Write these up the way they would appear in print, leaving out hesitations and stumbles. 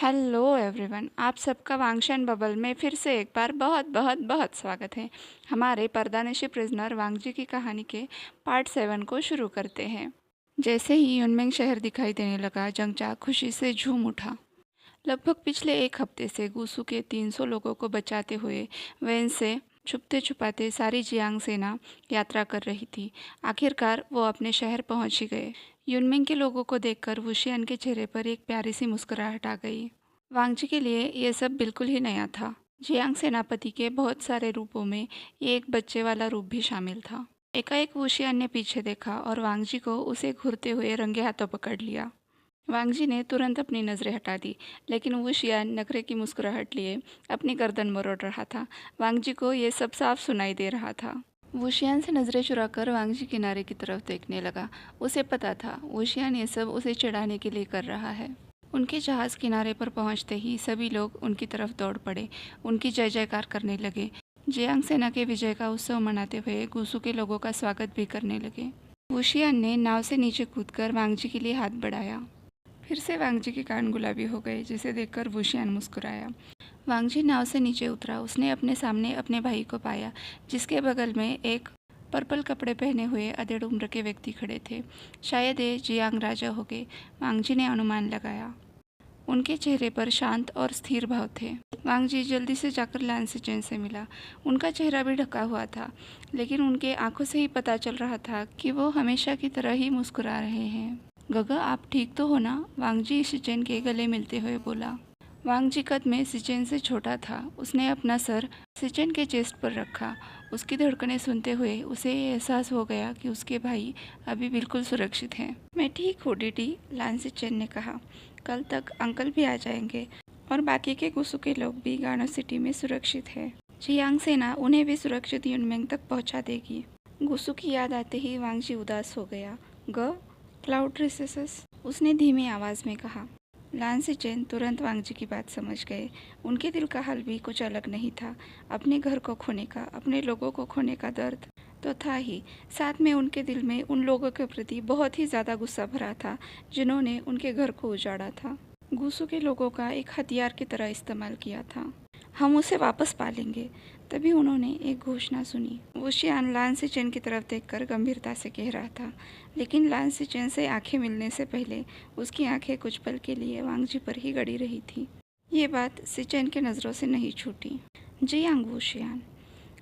Hello everyone, आप सबका वांगशन bubble में फिर से एक बार बहुत बहुत बहुत स्वागत है। हमारे पर्दानशी प्रिजनर वांगजी की कहानी के पार्ट 7 को शुरू करते हैं। जैसे ही युनमेंग शहर दिखाई देने लगा, जंगचा खुशी से झूम उठा। लगभग पिछले एक हफ्ते से गुसू के 300 लोगों को बचाते हुए वैन से छुपते छुपाते सारी जियांग सेना यात्रा कर रही थी। आखिरकार वो अपने शहर पहुंच ही गए। युनमिंग के लोगों को देखकर वुशियान के चेहरे पर एक प्यारी सी मुस्कुराहट आ गई। वांगजी के लिए ये सब बिल्कुल ही नया था। जियांग सेनापति के बहुत सारे रूपों में ये एक बच्चे वाला रूप भी शामिल था। एकाएक वुशियान ने पीछे देखा और वांगजी को उसे घूरते हुए रंगे हाथों पकड़ लिया। वांगजी ने तुरंत अपनी नज़रें हटा दी, लेकिन वुशियान नखरे की मुस्कुराहट लिए अपनी गर्दन मरोड़ रहा था। वांगजी को ये सब साफ सुनाई दे रहा था। वुशियान से नज़रें चुराकर वांगजी किनारे की तरफ देखने लगा। उसे पता था वुशियान ये सब उसे चिढ़ाने के लिए कर रहा है। उनके जहाज किनारे पर पहुंचते ही सभी लोग उनकी तरफ दौड़ पड़े, उनकी जय जयकार करने लगे। जियांग सेना के विजय का उत्सव मनाते हुए गुसू के लोगों का स्वागत भी करने लगे। वुशियान ने नाव से नीचे कूदकर वांगजी के लिए हाथ बढ़ाया। फिर से वांगजी के कान गुलाबी हो गए, जिसे देखकर वुशियान मुस्कुराया। वांगजी नाव से नीचे उतरा। उसने अपने सामने अपने भाई को पाया, जिसके बगल में एक पर्पल कपड़े पहने हुए अधेड़ उम्र के व्यक्ति खड़े थे। शायद ये जियांग राजा हो गए, वांगजी ने अनुमान लगाया। उनके चेहरे पर शांत और स्थिर भाव थे। वांगजी जल्दी से जाकर लान सिचेन से मिला। उनका चेहरा भी ढका हुआ था, लेकिन उनके आंखों से ही पता चल रहा था कि वो हमेशा की तरह ही मुस्कुरा रहे हैं। गगा, आप ठीक तो हो ना? वांगजी सिचेन के गले मिलते हुए बोला। वांगजी कद में सिचेन से छोटा था। उसने अपना सर सिचेन के चेस्ट पर रखा। उसकी धड़कनें सुनते हुए उसे ये एहसास हो गया कि उसके भाई अभी बिल्कुल सुरक्षित हैं। मैं ठीक हूँ डीडी, लान सिचेन ने कहा। कल तक अंकल भी आ जाएंगे और बाकी के गुसू के लोग भी गानो सिटी में सुरक्षित है। जियांग सेना उन्हें भी सुरक्षित युनमेंग तक पहुंचा देगी। गुसू की याद आते ही वांगजी उदास हो गया। क्लाउड रिसेसेस, उसने धीमी आवाज में कहा। लान सिचेन तुरंत वांगजी की बात समझ गए। उनके दिल का हाल भी कुछ अलग नहीं था। अपने घर को खोने का, अपने लोगों को खोने का दर्द तो था ही, साथ में उनके दिल में उन लोगों के प्रति बहुत ही ज़्यादा गुस्सा भरा था जिन्होंने उनके घर को उजाड़ा था, गुसू के लोगों का एक हथियार की तरह इस्तेमाल किया था। हम उसे वापस पा लेंगे। तभी उन्होंने एक घोषणा सुनी। वुशियान लान सिचेन की तरफ देखकर गंभीरता से कह रहा था, लेकिन लान सिचेन से आंखें मिलने से पहले उसकी आंखें कुछ पल के लिए वांगजी पर ही गड़ी रही थी। ये बात सिचेन के नज़रों से नहीं छूटी। जियांग वुशियान,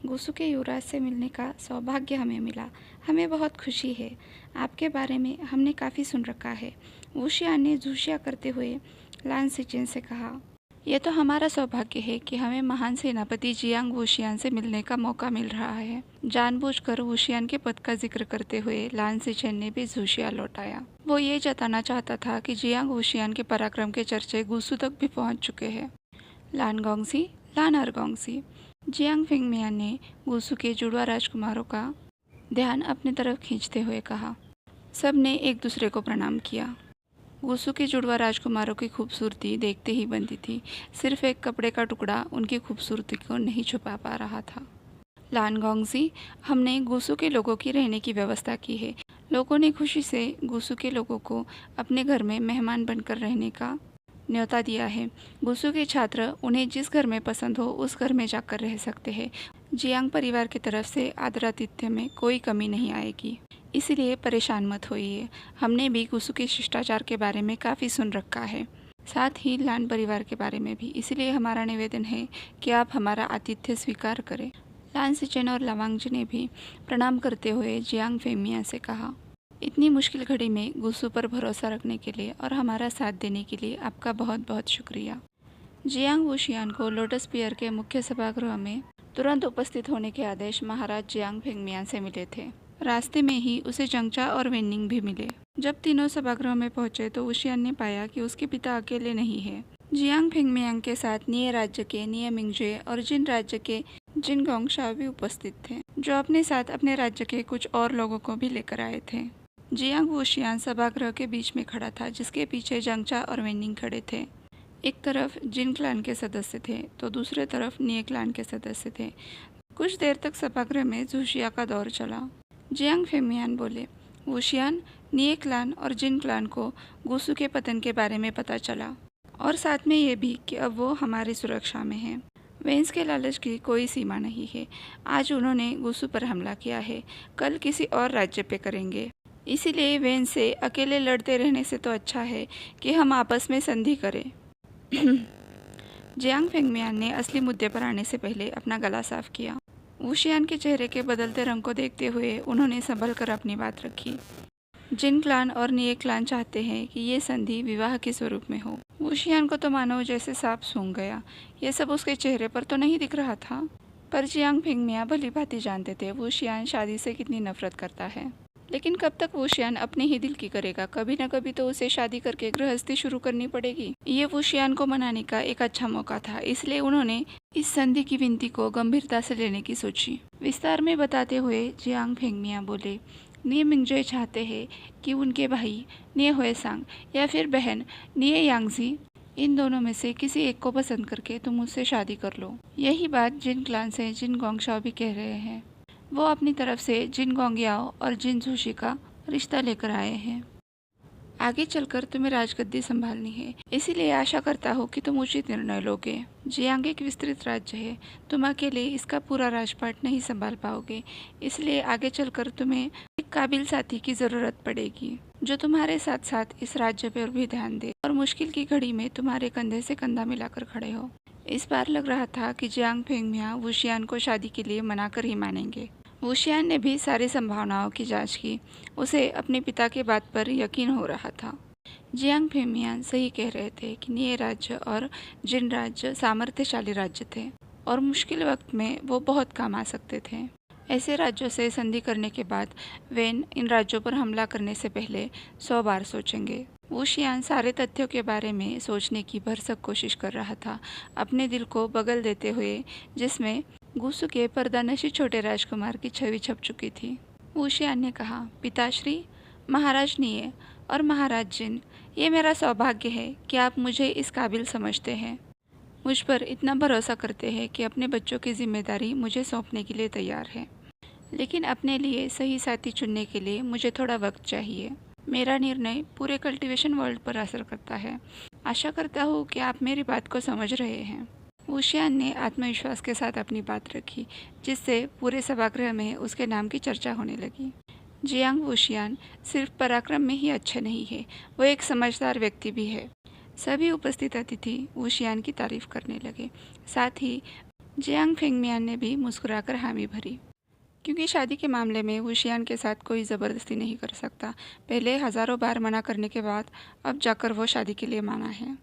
गुसू के युवराज से मिलने का सौभाग्य हमें मिला। हमें बहुत खुशी है। आपके बारे में हमने काफ़ी सुन रखा है, वुशियान ने झुशिया करते हुए लान सिचेन से कहा। यह तो हमारा सौभाग्य है कि हमें महान सेनापति जियांग वुशियान से मिलने का मौका मिल रहा है। जानबूझकर वुशियान के पद का जिक्र करते हुए लान सिचेन ने भी झुशिया लौटाया। वो ये जताना चाहता था कि जियांग वुशियान के पराक्रम के चर्चे गुसू तक भी पहुंच चुके हैं। लान गोंगसी, लान अरगोंगसी, जियांग फिंगमियान ने गुसू के जुड़वा राजकुमारों का ध्यान अपनी तरफ खींचते हुए कहा। सब ने एक दूसरे को प्रणाम किया। गुसू के जुड़वा राजकुमारों की खूबसूरती देखते ही बनती थी। सिर्फ एक कपड़े का टुकड़ा उनकी खूबसूरती को नहीं छुपा पा रहा था। लान गोंगजी, हमने गुसू के लोगों की रहने की व्यवस्था की है। लोगों ने खुशी से गुसू के लोगों को अपने घर में मेहमान बनकर रहने का न्योता दिया है। गुसू के छात्र उन्हें जिस घर में पसंद हो उस घर में जाकर रह सकते हैं। जियांग परिवार की तरफ से आदरातिथ्य में कोई कमी नहीं आएगी, इसलिए परेशान मत होइए। हमने भी गुसू के शिष्टाचार के बारे में काफ़ी सुन रखा है, साथ ही लान परिवार के बारे में भी। इसलिए हमारा निवेदन है कि आप हमारा आतिथ्य स्वीकार करें। लान सिचेन और लवांगजी ने भी प्रणाम करते हुए जियांग फेमिया से कहा। इतनी मुश्किल घड़ी में गुसू पर भरोसा रखने के लिए और हमारा साथ देने के लिए आपका बहुत बहुत शुक्रिया। जियांग वुशियान को लोटस पियर के मुख्य सभागृह में तुरंत उपस्थित होने के आदेश महाराज जियांग फिंगमियान से मिले थे। रास्ते में ही उसे जंगचा और वेनिंग भी मिले। जब तीनों सभागृह में पहुंचे तो वुशियान ने पाया कि उसके पिता अकेले नहीं है। जियांग फिंगमियांग के साथ निये राज्य के निये मिंगजे और जिन राज्य के जिन गोंगशा भी उपस्थित थे, जो अपने साथ अपने राज्य के कुछ और लोगों को भी लेकर आए थे। जियांग वुशियान सभागृह के बीच में खड़ा था, जिसके पीछे जंगचा और वेनिंग खड़े थे। एक तरफ जिन क्लान के सदस्य थे तो दूसरे तरफ निये क्लान के सदस्य थे। कुछ देर तक सभागृह में झुशिया का दौर चला। जियांग फेमियान बोले, वुशियान, निये क्लान और जिन क्लान को गुसू के पतन के बारे में पता चला और साथ में ये भी कि अब वो हमारी सुरक्षा में है। वेंस के लालच की कोई सीमा नहीं है। आज उन्होंने गुसु पर हमला किया है, कल किसी और राज्य पे करेंगे। इसीलिए वेंस से अकेले लड़ते रहने से तो अच्छा है कि हम आपस में संधि करें। जियांग फेंगमियान ने असली मुद्दे पर आने से पहले अपना गला साफ किया। वुशियान के चेहरे के बदलते रंग को देखते हुए उन्होंने संभल कर अपनी बात रखी। जिन क्लान और निये क्लान चाहते हैं कि ये संधि विवाह के स्वरूप में हो। वुशियान को तो मानो जैसे सांप सूंघ गया। ये सब उसके चेहरे पर तो नहीं दिख रहा था। पर जियांग फेंगमिया भली भांति जानते थे वुशियान शादी से कितनी नफरत करता है। लेकिन कब तक वुशियान अपने ही दिल की करेगा? कभी न कभी तो उसे शादी करके गृहस्थी शुरू करनी पड़ेगी। ये वुशियान को मनाने का एक अच्छा मौका था, इसलिए उन्होंने इस संधि की विनती को गंभीरता से लेने की सोची। विस्तार में बताते हुए जियांग फेंगमिया बोले, निये मिंगजय चाहते हैं कि उनके भाई निये हुएसांग या फिर बहन निये यांगजी, इन दोनों में से किसी एक को पसंद करके तुम मुझसे शादी कर लो। यही बात जिन क्लान से जिन गोंगशाओ भी कह रहे हैं। वो अपनी तरफ से जिन गोंगयाओ और जिन झूशी का रिश्ता लेकर आए हैं। आगे चलकर तुम्हें राजगद्दी संभालनी है, इसीलिए आशा करता हूँ कि तुम उचित निर्णय लोगे। जियांग एक विस्तृत राज्य है, तुम अकेले इसका पूरा राजपाट नहीं संभाल पाओगे, इसलिए आगे चलकर तुम्हें एक काबिल साथी की जरूरत पड़ेगी, जो तुम्हारे साथ साथ इस राज्य पर भी ध्यान दे और मुश्किल की घड़ी में तुम्हारे कंधे से कंधा मिलाकर खड़े हो। इस बार लग रहा था कि जियांग फेंगमिया वुशियान को शादी के लिए मना कर ही मानेंगे। वुशियान ने भी सारी संभावनाओं की जांच की। उसे अपने पिता के बात पर यकीन हो रहा था। जियांग फेंगमियान सही कह रहे थे कि निये राज्य और जिन राज्य सामर्थ्यशाली राज्य थे और मुश्किल वक्त में वो बहुत काम आ सकते थे। ऐसे राज्यों से संधि करने के बाद वेन इन राज्यों पर हमला करने से पहले 100 बार सोचेंगे। वुशियान सारे तथ्यों के बारे में सोचने की भरसक कोशिश कर रहा था, अपने दिल को बगल देते हुए, जिसमें गुसु के पर्दानशी छोटे राजकुमार की छवि छप चुकी थी। वुशियान ने कहा, पिताश्री, महाराज निये और महाराज जिन, ये मेरा सौभाग्य है कि आप मुझे इस काबिल समझते हैं, मुझ पर इतना भरोसा करते हैं कि अपने बच्चों की जिम्मेदारी मुझे सौंपने के लिए तैयार है। लेकिन अपने लिए सही साथी चुनने के लिए मुझे थोड़ा वक्त चाहिए। मेरा निर्णय पूरे कल्टीवेशन वर्ल्ड पर असर करता है। आशा करता हूँ कि आप मेरी बात को समझ रहे हैं। वुशियान ने आत्मविश्वास के साथ अपनी बात रखी, जिससे पूरे सभागृह में उसके नाम की चर्चा होने लगी। जियांग वुशियान सिर्फ पराक्रम में ही अच्छे नहीं है, वो एक समझदार व्यक्ति भी है। सभी उपस्थित अतिथि वुशियान की तारीफ करने लगे। साथ ही जियांग फेंगमियान ने भी मुस्कुराकर हामी भरी, क्योंकि शादी के मामले में वुशियान के साथ कोई ज़बरदस्ती नहीं कर सकता। पहले हज़ारों बार मना करने के बाद अब जाकर वो शादी के लिए माना है।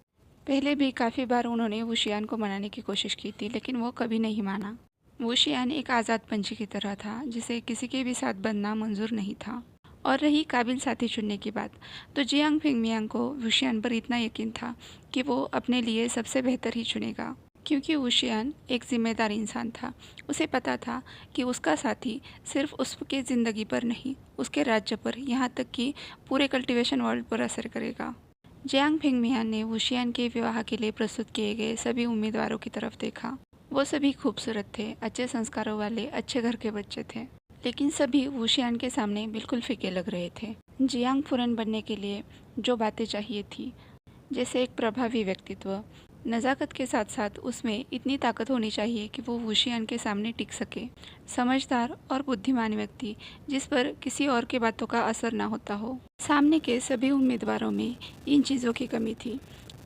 पहले भी काफ़ी बार उन्होंने वुशियान को मनाने की कोशिश की थी, लेकिन वो कभी नहीं माना। वुशियान एक आज़ाद पंछी की तरह था, जिसे किसी के भी साथ बंधना मंजूर नहीं था। और रही काबिल साथी चुनने की बात, तो जियांग फेंगमियांग को वुशियान पर इतना यकीन था कि वो अपने लिए सबसे बेहतर ही चुनेगा, क्योंकि वुशियान एक जिम्मेदार इंसान था। उसे पता था कि उसका साथी सिर्फ उसके ज़िंदगी पर नहीं, उसके राज्य पर, यहाँ तक कि पूरे कल्टीवेशन वर्ल्ड पर असर करेगा। जियांग फेंगमियान ने वुशियान के विवाह के लिए प्रस्तुत किए गए सभी उम्मीदवारों की तरफ देखा। वो सभी खूबसूरत थे, अच्छे संस्कारों वाले, अच्छे घर के बच्चे थे, लेकिन सभी वुशियान के सामने बिल्कुल फीके लग रहे थे। जियांग फुरन बनने के लिए जो बातें चाहिए थी, जैसे एक प्रभावी व्यक्तित्व, नज़ाकत के साथ साथ उसमें इतनी ताकत होनी चाहिए कि वो वुशियान के सामने टिक सके, समझदार और बुद्धिमान व्यक्ति जिस पर किसी और के बातों का असर ना होता हो। सामने के सभी उम्मीदवारों में इन चीज़ों की कमी थी।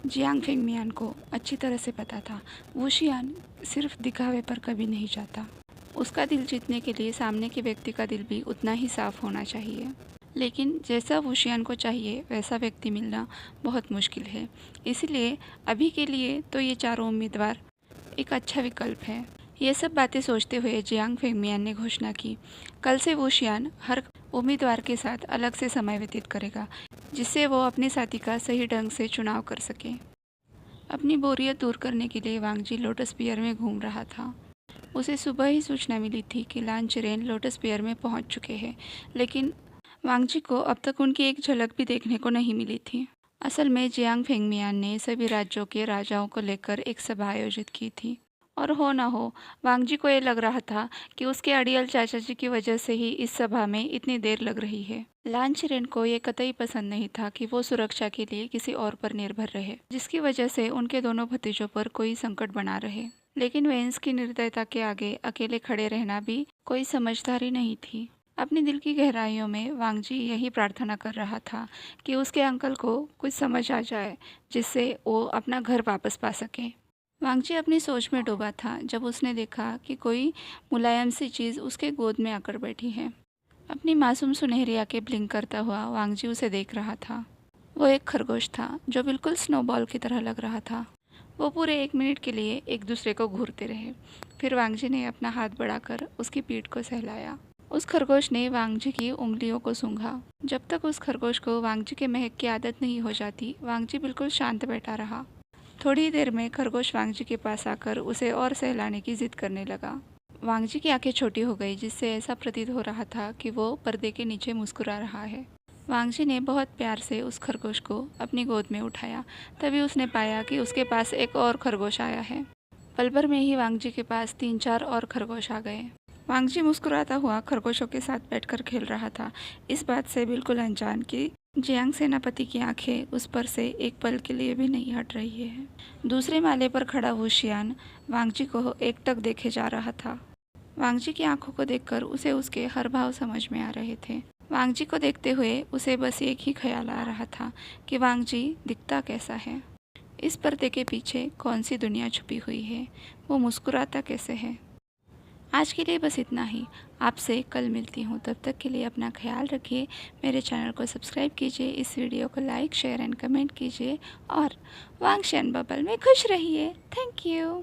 जियांग फेंगमियान को अच्छी तरह से पता था, वुशियान सिर्फ दिखावे पर कभी नहीं जाता। उसका दिल जीतने के लिए सामने के व्यक्ति का दिल भी उतना ही साफ होना चाहिए। लेकिन जैसा वुशियान को चाहिए वैसा व्यक्ति मिलना बहुत मुश्किल है। इसलिए अभी के लिए तो ये चारों उम्मीदवार एक अच्छा विकल्प है। ये सब बातें सोचते हुए जियांग फेंगमियान ने घोषणा की, कल से वुशियान हर उम्मीदवार के साथ अलग से समय व्यतीत करेगा, जिससे वो अपने साथी का सही ढंग से चुनाव कर सके। अपनी बोरियत दूर करने के लिए वांगजी लोटस पियर में घूम रहा था। उसे सुबह ही सूचना मिली थी कि लान चिरेन लोटस पियर में पहुंच चुके हैं, लेकिन वांगजी को अब तक उनकी एक झलक भी देखने को नहीं मिली थी। असल में जियांग फेंगमियान ने सभी राज्यों के राजाओं को लेकर एक सभा आयोजित की थी। और हो ना हो, वांगजी को ये लग रहा था कि उसके अड़ियल चाचा जी की वजह से ही इस सभा में इतनी देर लग रही है। लांचरेन को ये कतई पसंद नहीं था कि वो सुरक्षा के लिए किसी और पर निर्भर रहे, जिसकी वजह से उनके दोनों भतीजों पर कोई संकट बना रहे। लेकिन वेंस की निर्दयता के आगे अकेले खड़े रहना भी कोई समझदारी नहीं थी। अपने दिल की गहराइयों में वांगजी यही प्रार्थना कर रहा था कि उसके अंकल को कुछ समझ आ जाए, जिससे वो अपना घर वापस पा सके। वांगजी अपनी सोच में डूबा था जब उसने देखा कि कोई मुलायम सी चीज़ उसके गोद में आकर बैठी है। अपनी मासूम सुनहरी आंखें ब्लिंक करता हुआ वांगजी उसे देख रहा था। वो एक खरगोश था जो बिल्कुल स्नोबॉल की तरह लग रहा था। वो पूरे 1 मिनट के लिए एक दूसरे को घूरते रहे। फिर वांगजी ने अपना हाथ बढ़ाकर उसकी पीठ को सहलाया। उस खरगोश ने वांगजी की उंगलियों को सूंघा। जब तक उस खरगोश को वांगजी के महक की आदत नहीं हो जाती, वांगजी बिल्कुल शांत बैठा रहा। थोड़ी देर में खरगोश वांगजी के पास आकर उसे और सहलाने की जिद करने लगा। वांगजी की आंखें छोटी हो गई, जिससे ऐसा प्रतीत हो रहा था कि वो पर्दे के नीचे मुस्कुरा रहा है। वांगजी ने बहुत प्यार से उस खरगोश को अपनी गोद में उठाया। तभी उसने पाया कि उसके पास एक और खरगोश आया है। पल भर में ही वांगजी के पास 3-4 और खरगोश आ गए। वांगजी मुस्कुराता हुआ खरगोशों के साथ बैठकर खेल रहा था, इस बात से बिल्कुल अनजान कि जियांग सेनापति की आंखें उस पर से एक पल के लिए भी नहीं हट रही है। दूसरे माले पर खड़ा वुशियान वांगजी को एकटक देखे जा रहा था। वांगजी की आंखों को देखकर उसे उसके हर भाव समझ में आ रहे थे। वांगजी को देखते हुए उसे बस एक ही ख्याल आ रहा था कि वांगजी दिखता कैसा है, इस पर्दे के पीछे कौन सी दुनिया छुपी हुई है, वो मुस्कुराता कैसे है। आज के लिए बस इतना ही। आपसे कल मिलती हूँ, तब तक के लिए अपना ख्याल रखिए। मेरे चैनल को सब्सक्राइब कीजिए, इस वीडियो को लाइक शेयर एंड कमेंट कीजिए और वांगशन बबल में खुश रहिए। Thank you.